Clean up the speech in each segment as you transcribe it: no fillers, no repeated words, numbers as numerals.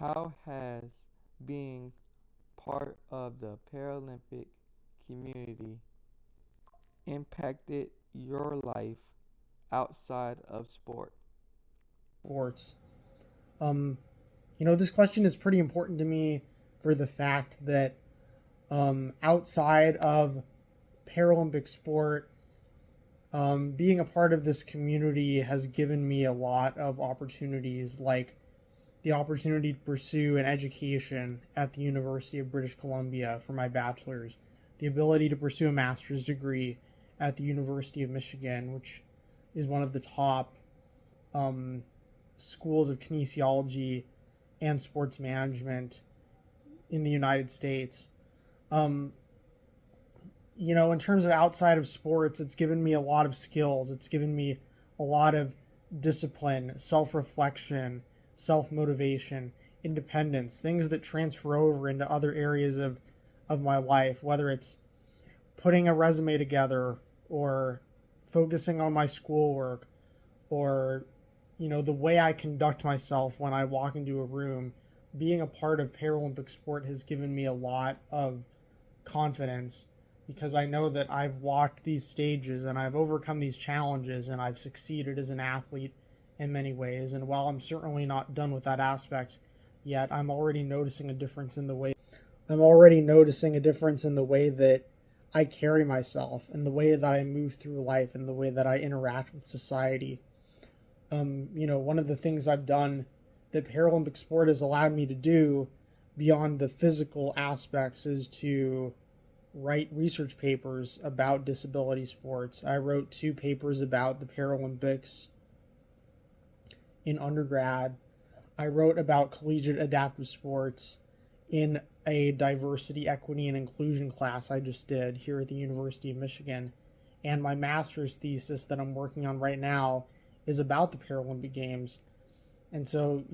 How has being part of the Paralympic community impacted your life outside of sport? Sports. Um, this question is pretty important to me for the fact that outside of Paralympic sport, being a part of this community has given me a lot of opportunities, like the opportunity to pursue an education at the University of British Columbia for my bachelor's, the ability to pursue a master's degree at the University of Michigan, which is one of the top um, schools of kinesiology and sports management in the United States. Um, in terms of outside of sports, it's given me a lot of skills. It's given me a lot of discipline, self reflection, self motivation, independence, things that transfer over into other areas of my life, whether it's putting a resume together or focusing on my schoolwork or the way I conduct myself when I walk into a room. Being a part of Paralympic sport has given me a lot of confidence because I know that I've walked these stages and I've overcome these challenges and I've succeeded as an athlete in many ways. And while I'm certainly not done with that aspect yet, I'm already noticing a difference in the way that I carry myself and the way that I move through life and the way that I interact with society. One of the things I've done that Paralympic sport has allowed me to do beyond the physical aspects is to write research papers about disability sports. I wrote two papers about the Paralympics in undergrad. I wrote about collegiate adaptive sports in a diversity, equity, and inclusion class I just did here at the University of Michigan. And my master's thesis that I'm working on right now is about the Paralympic Games. And so,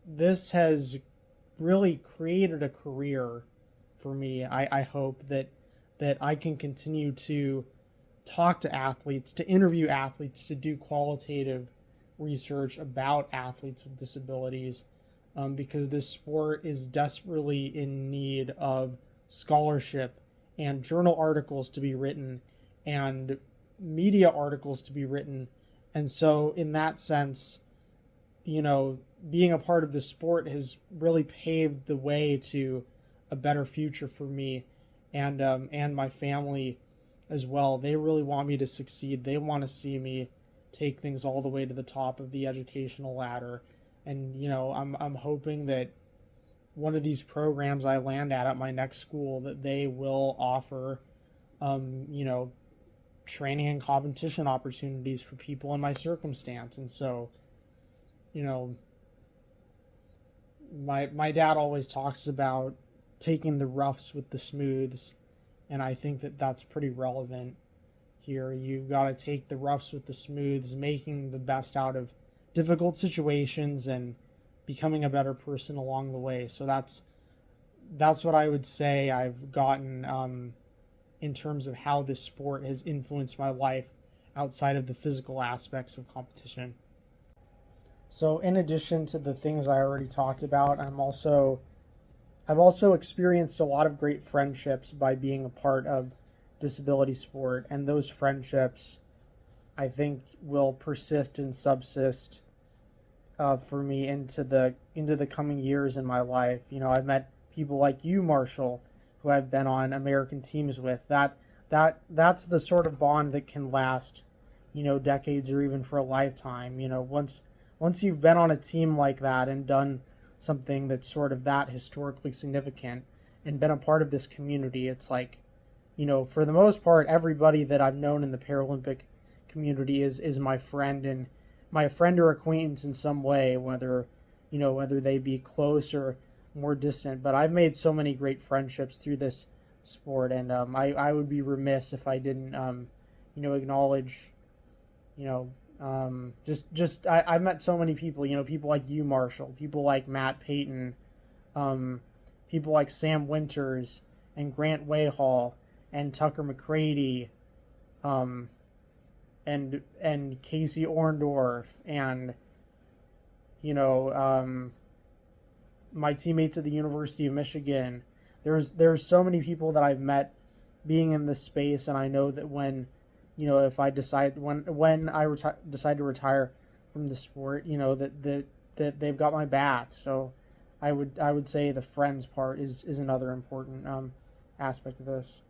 this has really created a career for me. I hope that I can continue to talk to athletes, to interview athletes, to do qualitative research about athletes with disabilities, because this sport is desperately in need of scholarship and journal articles to be written and media articles to be written. And so, in that sense, being a part of the sport has really paved the way to a better future for me and my family as well. They really want me to succeed. They want to see me take things all the way to the top of the educational ladder. And I'm hoping that one of these programs I land at my next school that they will offer um, you know training and competition opportunities for people in my circumstance. And so, you know, my dad always talks about taking the roughs with the smooths, and I think that that's pretty relevant here. You got to take the roughs with the smooths, making the best out of difficult situations and becoming a better person along the way. So that's what I would say I've gotten in terms of how this sport has influenced my life outside of the physical aspects of competition. So in addition to the things I already talked about, I've also experienced a lot of great friendships by being a part of disability sport, and those friendships I think will persist and subsist for me into the coming years in my life. I've met people like you, Marshall, who I've been on American teams with. That's the sort of bond that can last, decades or even for a lifetime. Once you've been on a team like that and done something that's sort of that historically significant and been a part of this community, it's like, for the most part, everybody that I've known in the Paralympic community is my friend, and my friend or acquaintance in some way, whether they be close or more distant. But I've made so many great friendships through this sport, and I would be remiss if I didn't acknowledge, I've met so many people, people like you, Marshall, people like Matt Payton, people like Sam Winters and Grant Wayhall and Tucker McCready, um, and Casey Orndorff, and you know, um, my teammates at the University of Michigan. There's so many people that I've met being in this space, and I know that when, if I decide when I decide to retire from the sport, that they've got my back. So I would say the friends part is another important aspect of this.